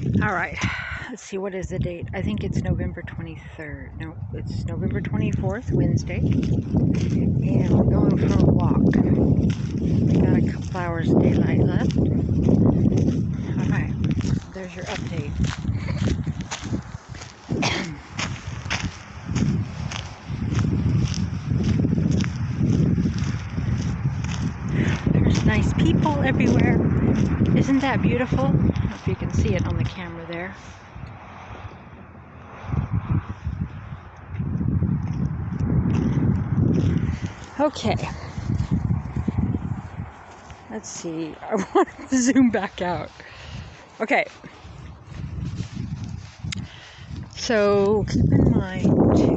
All right, let's see, what is the date? I think it's November 23rd. No, it's November 24th, Wednesday. And we're going for a walk. We got a couple hours of daylight left. All right, there's your update. There's nice people everywhere. Isn't that beautiful? I don't know if you can see it on the camera there. Okay. Let's see. I want to zoom back out. Okay. So keep in mind to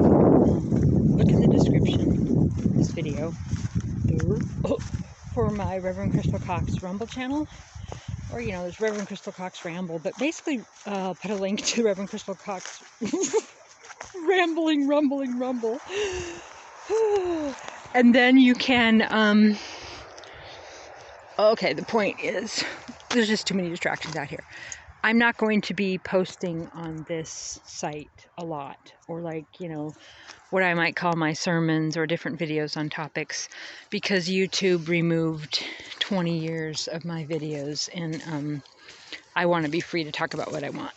look in the description of this video for my Reverend Crystal Cox Rumble channel. Or, you know, there's Reverend Crystal Cox Ramble, but basically put a link to Reverend Crystal Cox Rambling, Rumbling, Rumble. And then you can, okay, the point is, there's just too many distractions out here. I'm not going to be posting on this site a lot, or like, you know, what I might call my sermons or different videos on topics, because YouTube removed 20 years of my videos, and I want to be free to talk about what I want.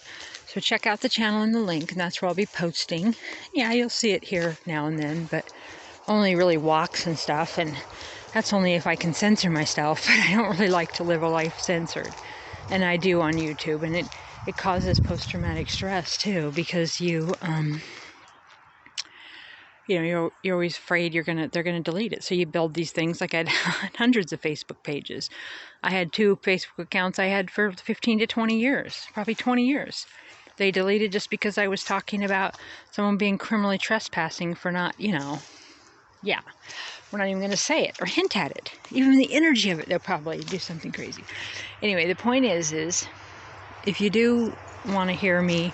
So check out the channel in the link, and that's where I'll be posting. Yeah, you'll see it here now and then, but only really walks and stuff, and that's only if I can censor myself, but I don't really like to live a life censored. And I do on YouTube, and it causes post-traumatic stress too, because you know, you're always afraid they're gonna delete it. So you build these things. Like I had hundreds of Facebook pages. I had 2 Facebook accounts I had for 15 to 20 years, probably 20 years. They deleted just because I was talking about someone being criminally trespassing for not, you know, yeah. We're not even going to say it or hint at it. Even the energy of it, they'll probably do something crazy. Anyway, the point is if you do want to hear me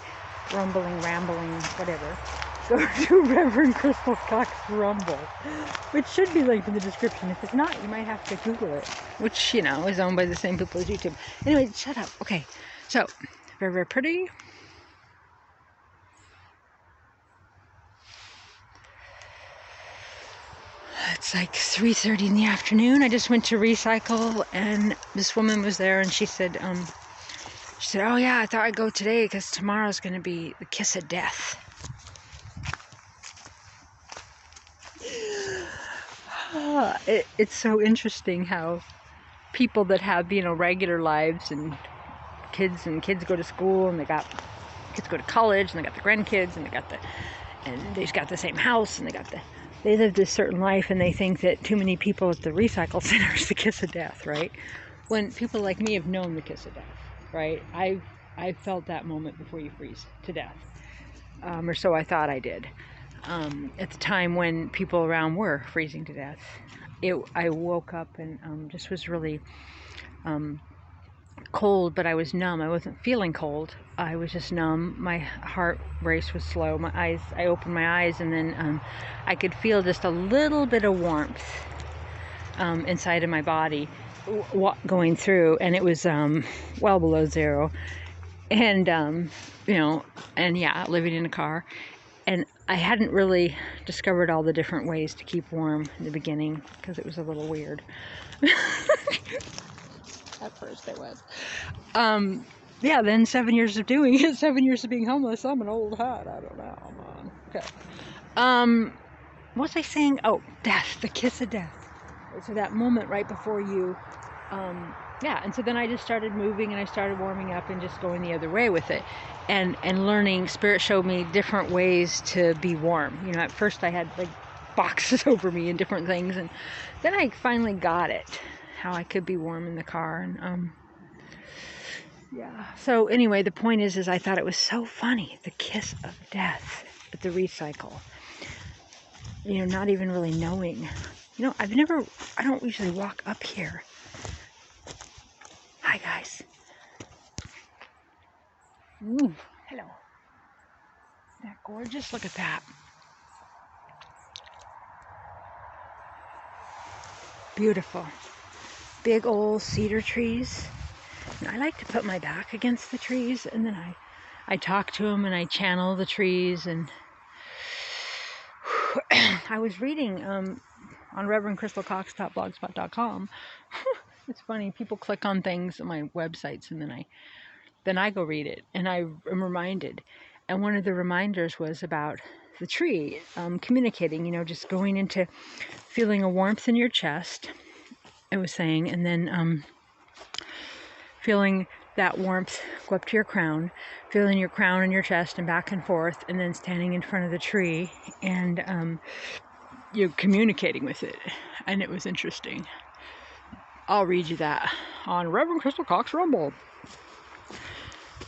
rumbling, rambling, whatever, go to Reverend Crystal Cox Rumble, which should be linked in the description. If it's not, you might have to Google it, which, you know, is owned by the same people as YouTube. Anyway, shut up. Okay, so, very, very pretty. It's like 3:30 in the afternoon. I just went to recycle, and this woman was there, and she said, oh yeah, I thought I'd go today because tomorrow's going to be the kiss of death. It's so interesting how people that have, you know, regular lives and kids go to school, and kids go to college, and they got the grandkids, and they've got the same house, and they live this certain life, and they think that too many people at the recycle center is the kiss of death, right? When people like me have known the kiss of death, right? I've felt that moment before you freeze to death, or so I thought I did. At the time when people around were freezing to death, I woke up and just was really cold, but I was numb. I wasn't feeling cold. I was just numb. My heart race was slow. I opened my eyes, and then I could feel just a little bit of warmth inside of my body going through, and it was well below zero. And you know, and yeah, living in a car, and I hadn't really discovered all the different ways to keep warm in the beginning because it was a little weird. At first it was. Yeah, then 7 years of doing it, 7 years of being homeless. I'm an old hat. I don't know. I'm on. Okay. What was I saying? Oh, death, the kiss of death. So that moment right before you, yeah, and so then I just started moving, and I started warming up and just going the other way with it, and learning. Spirit showed me different ways to be warm. You know, at first I had like boxes over me and different things, and then I finally got it, how I could be warm in the car, and yeah. So anyway, the point is I thought it was so funny, the kiss of death at the recycle. You know, not even really knowing. You know, I don't usually walk up here. Hi, guys. Ooh, hello. Isn't that gorgeous? Look at that. Beautiful. Big old cedar trees. And I like to put my back against the trees, and then I talk to them and I channel the trees. And I was reading on reverendcrystalcox.blogspot.com. It's funny, people click on things on my websites, and then I go read it, and I am reminded. And one of the reminders was about the tree communicating, you know, just going into feeling a warmth in your chest, it was saying, and then feeling that warmth go up to your crown, feeling your crown in your chest and back and forth, and then standing in front of the tree, and you're communicating with it. And it was interesting. I'll read you that on Reverend Crystal Cox Rumble.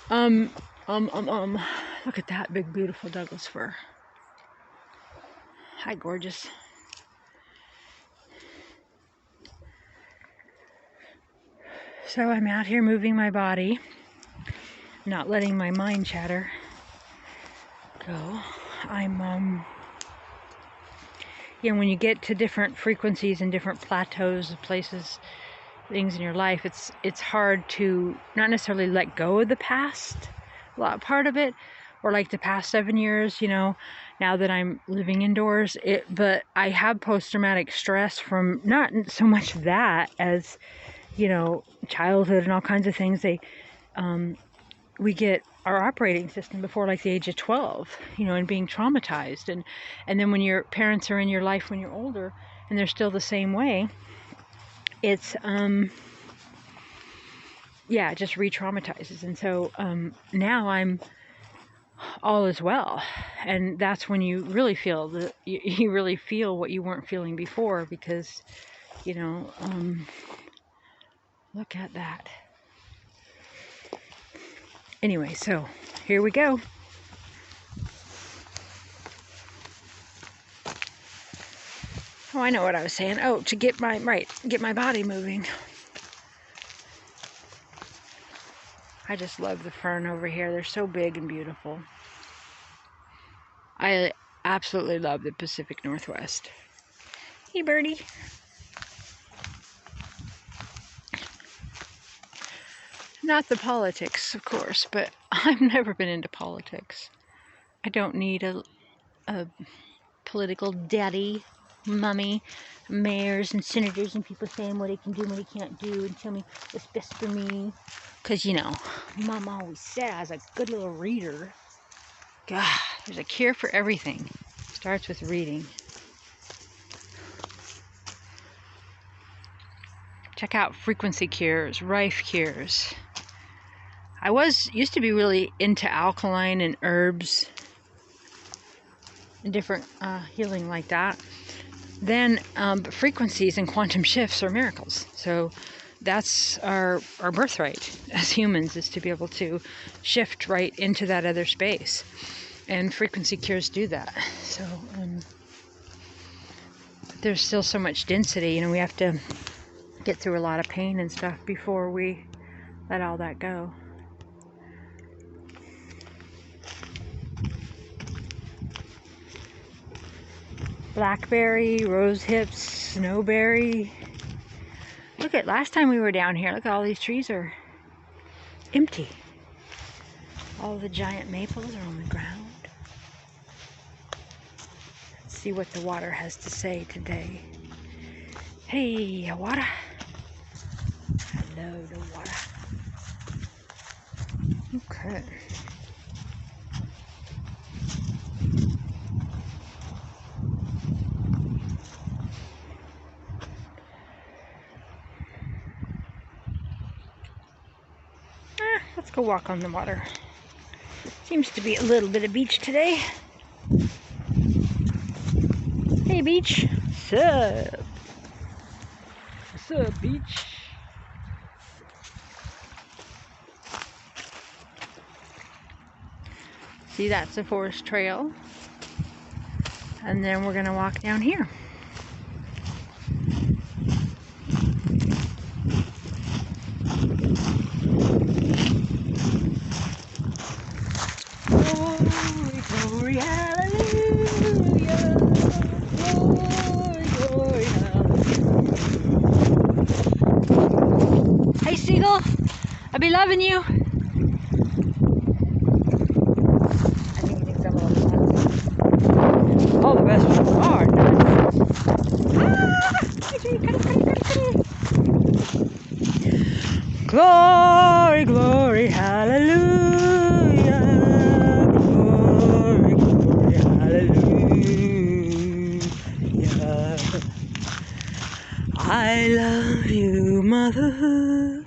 Look at that big, beautiful Douglas fir. Hi, gorgeous. So I'm out here moving my body, not letting my mind chatter go. You know, when you get to different frequencies and different plateaus of places, things in your life, it's hard to not necessarily let go of the past, a lot part of it, or like the past 7 years, you know, now that I'm living indoors. But I have post-traumatic stress from not so much that as, you know, childhood and all kinds of things. We get our operating system before like the age of 12, you know, and being traumatized, and then when your parents are in your life when you're older and they're still the same way, it's yeah, it just re-traumatizes. And so now I'm all is well, and that's when you really feel you really feel what you weren't feeling before, because, you know, look at that. Anyway, so here we go. Oh, I know what I was saying. Oh, to get my body moving. I just love the fern over here. They're so big and beautiful. I absolutely love the Pacific Northwest. Hey, birdie. Not the politics, of course, but I've never been into politics. I don't need a political daddy, mummy, mayors and senators and people saying what he can do and what he can't do and tell me what's best for me. Because, you know, Mom always says, a good little reader. God, there's a cure for everything. Starts with reading. Check out Frequency Cures, Rife Cures. I used to be really into alkaline and herbs and different healing like that. Then frequencies and quantum shifts are miracles. So that's our birthright as humans, is to be able to shift right into that other space. And frequency cures do that. So there's still so much density. You know, we have to get through a lot of pain and stuff before we let all that go. Blackberry, rose hips, snowberry. Look at, last time we were down here, look at all these trees are empty. All the giant maples are on the ground. Let's see what the water has to say today. Hey, water. I love the water. Okay. Let's go walk on the water. Seems to be a little bit of beach today. Hey, beach. Sup? What's up, beach? See, that's the forest trail. And then we're gonna walk down here. Glory, hallelujah. Glory, glory, hallelujah. Hey, Seagull. be loving you. I think he thinks I'm a little nuts. All the best ones are nuts. Glory, glory, hallelujah. Glory, glory, hallelujah. I love you, mother.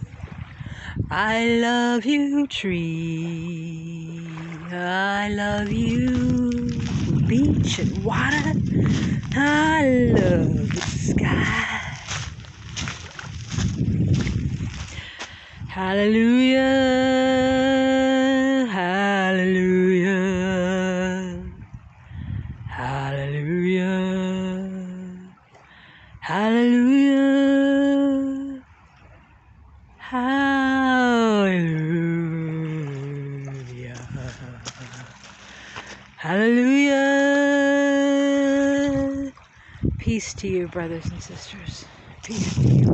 I love you, tree. I love you, beach and water. I love the sky. Hallelujah, hallelujah, hallelujah, hallelujah, hallelujah, hallelujah. Peace to you, brothers and sisters. Peace to you.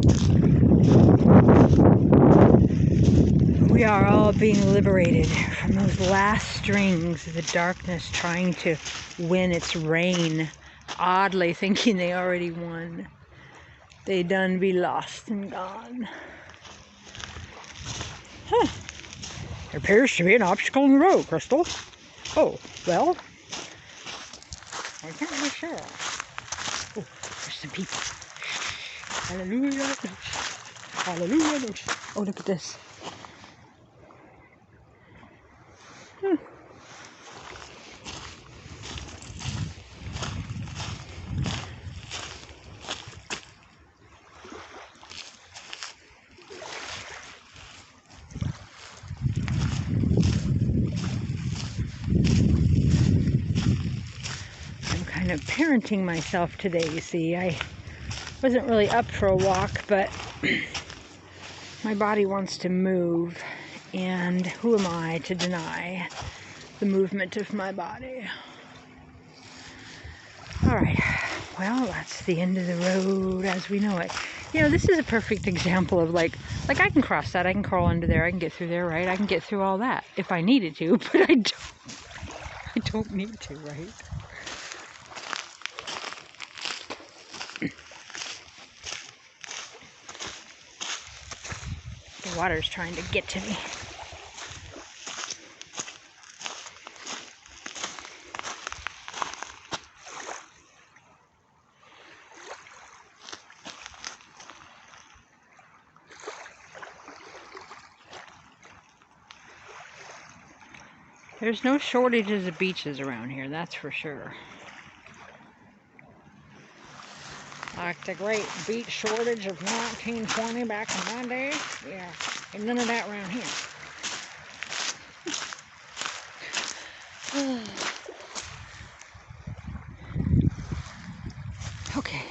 We are all being liberated from those last strings of the darkness trying to win its reign, oddly thinking they already won. They done be lost and gone. Huh. There appears to be an obstacle in the road, Crystal. Oh, well, I can't be sure. Oh, there's some people. Hallelujah. Hallelujah. Oh, look at this. I'm kind of parenting myself today, you see. I wasn't really up for a walk, but my body wants to move, and who am I to deny the movement of my body? Alright, well, that's the end of the road as we know it. You know, this is a perfect example of like I can cross that, I can crawl under there, I can get through there, right? I can get through all that if I needed to, but I don't need to, right? The water's trying to get to me. There's no shortages of beaches around here, that's for sure. Like the great beach shortage of 1920 back in my day. Yeah, and none of that around here. Okay.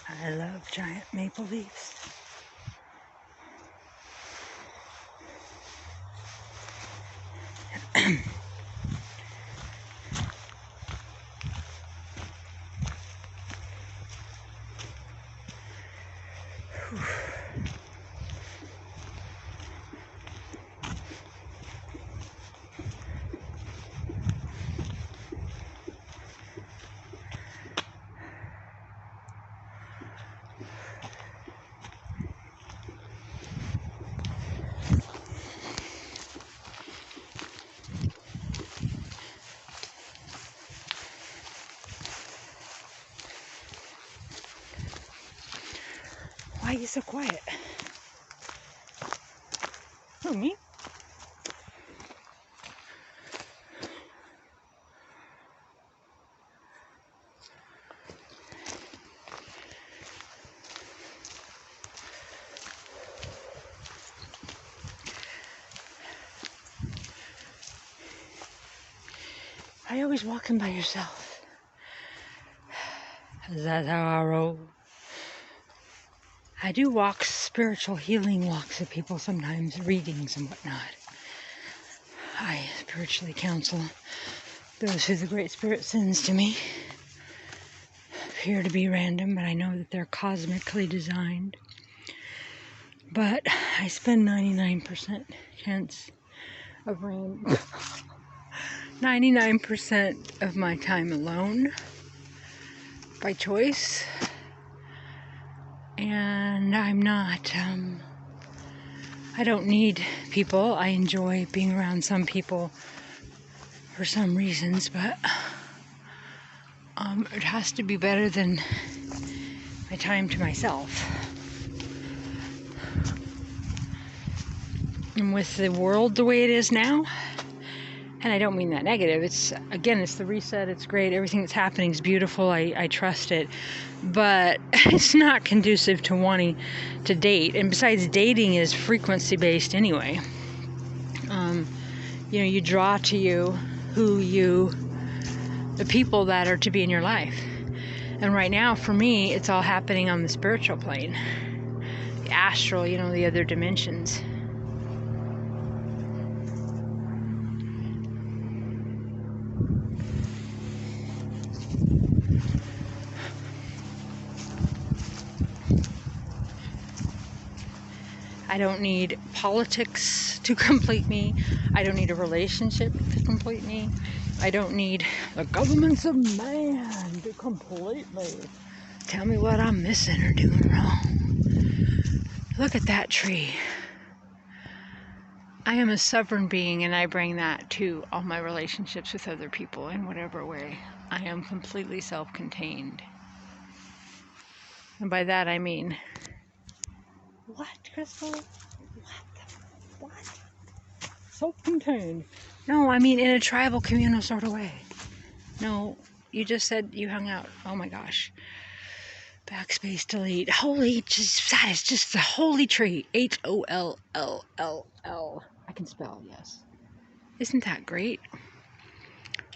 I love giant maple leaves. Why are you so quiet? Who, me? Why are you always walking by yourself? That's how I roll. I do walks, spiritual healing walks with people sometimes, readings and whatnot. I spiritually counsel those who the Great Spirit sends to me. Appear to be random, but I know that they're cosmically designed. But I spend 99% chance of random. 99% of my time alone by choice. And I'm not, I don't need people. I enjoy being around some people for some reasons, but it has to be better than my time to myself. And with the world the way it is now, and I don't mean that negative, it's the reset, it's great, everything that's happening is beautiful, I trust it, but it's not conducive to wanting to date. And besides, dating is frequency based anyway. You draw to you the people that are to be in your life. And right now, for me, it's all happening on the spiritual plane, the astral, the other dimensions. I don't need politics to complete me. I don't need a relationship to complete me. I don't need the governments of man to complete me. Tell me what I'm missing or doing wrong. Look at that tree. I am a sovereign being, and I bring that to all my relationships with other people in whatever way. I am completely self-contained. And by that I mean, what, Crystal? What? Self-contained. No, I mean in a tribal, communal sort of way. No, you just said you hung out. Oh my gosh. Backspace, delete. That is just the holy tree. Hollll. I can spell, yes. Isn't that great?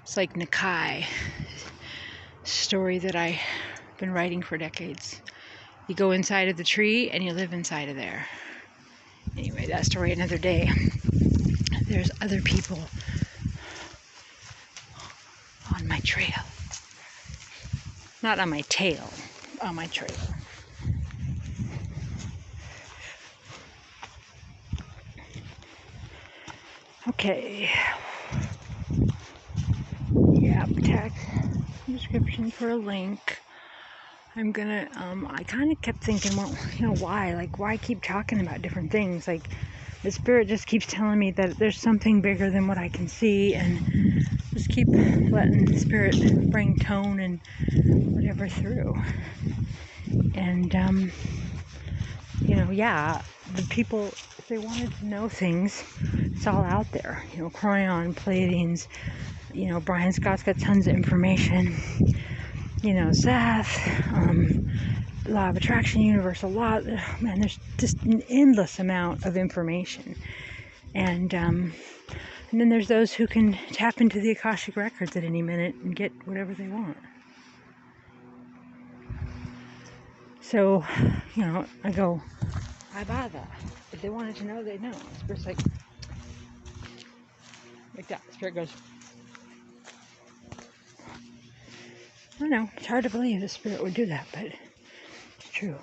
It's like Nakai, story that I've been writing for decades. You go inside of the tree and you live inside of there. Anyway, that story another day. There's other people on my trail. Not on my tail, on my trail. Okay. Yep, text description for a link. I'm gonna, I kind of kept thinking, well, why? Like, why keep talking about different things? Like, the Spirit just keeps telling me that there's something bigger than what I can see, and just keep letting the Spirit bring tone and whatever through. And, the people, if they wanted to know things, it's all out there. Cryon, Pleiadians, Brian Scott's got tons of information. Seth, Law of Attraction, Universal Law. Man, there's just an endless amount of information. And then there's those who can tap into the Akashic Records at any minute and get whatever they want. So, I go, why bother? If they wanted to know, they'd know. It's just like, Like that. Spirit goes. I know, it's hard to believe the spirit would do that, but it's true.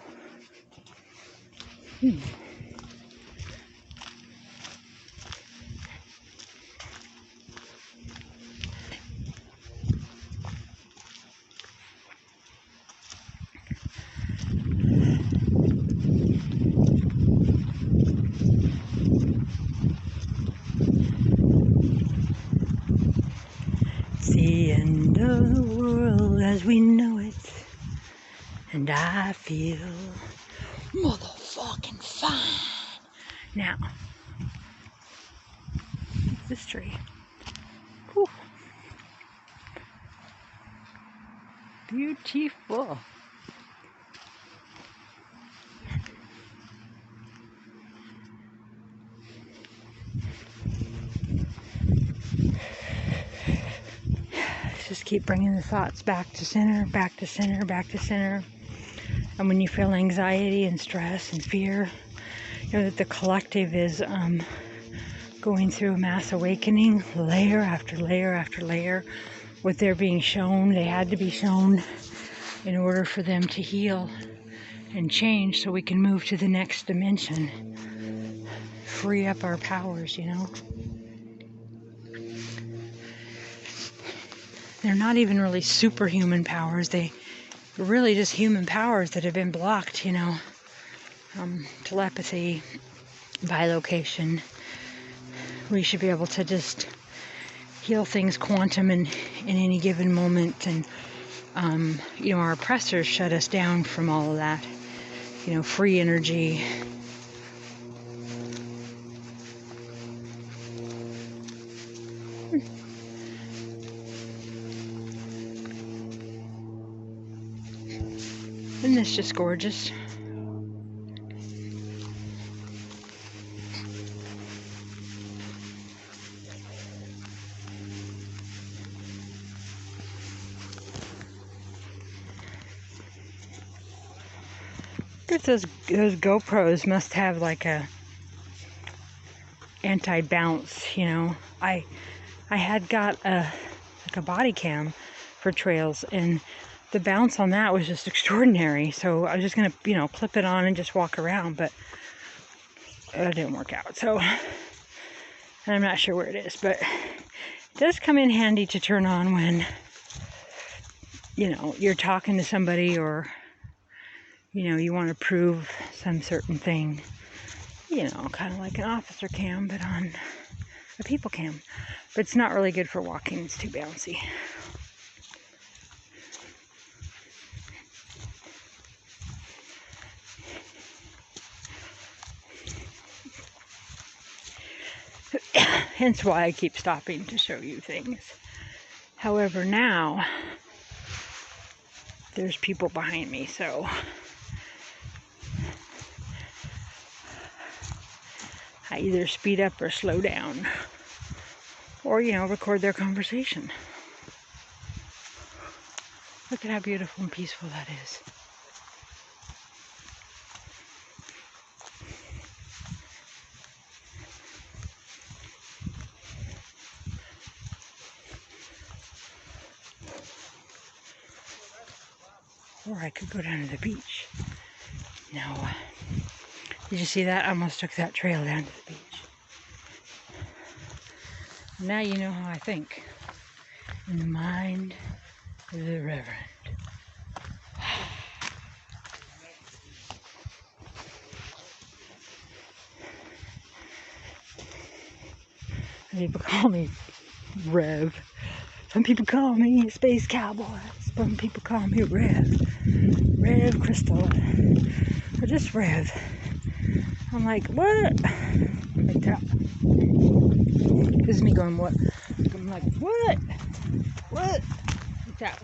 It's the end of the world as we know it, and I feel motherfucking fine. Now, this tree. Whew. Beautiful. Just keep bringing the thoughts back to center, back to center, back to center. And when you feel anxiety and stress and fear, you know that the collective is going through a mass awakening, layer after layer after layer. What they're being shown, they had to be shown in order for them to heal and change so we can move to the next dimension. Free up our powers, you know. They're not even really superhuman powers. They're really just human powers that have been blocked, you know. Telepathy, bilocation. We should be able to just heal things quantum in any given moment. And, you know, our oppressors shut us down from all of that. You know, free energy. Isn't this just gorgeous? Those GoPros must have like a anti-bounce, you know. I had got like a body cam for trails, and the bounce on that was just extraordinary. So I was just gonna, you know, clip it on and just walk around, but it didn't work out. So, and I'm not sure where it is, but it does come in handy to turn on when, you know, you're talking to somebody, or you know, you want to prove some certain thing, you know, kind of like an officer cam, but on a people cam. But it's not really good for walking, it's too bouncy. Hence why I keep stopping to show you things. However, now there's people behind me, so I either speed up or slow down, or, you know, record their conversation. Look at how beautiful and peaceful that is. Or I could go down to the beach. No. Did you see that? I almost took that trail down to the beach. Now you know how I think. In the mind of the Reverend. People call me Rev. Some people call me Space Cowboy. Some people call me Rev. Rev Crystal. Or just Rev. I'm like, what? Like that. This is me going, what? I'm like, what? What? Like that.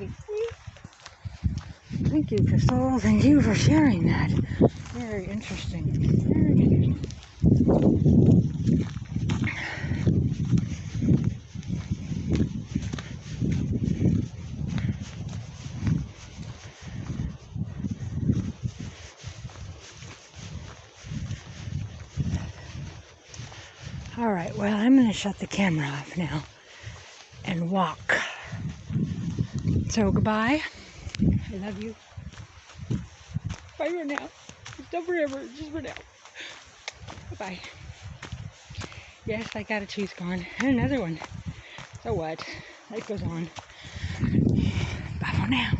Thank you, Crystal. Thank you for sharing that. Very interesting. Very interesting. All right. Alright, well, I'm going to shut the camera off now and walk. So, goodbye. I love you. Bye for now. It's not forever, just for now. Bye-bye. Yes, I got a tooth gone. And another one. So what? Life goes on. Bye for now.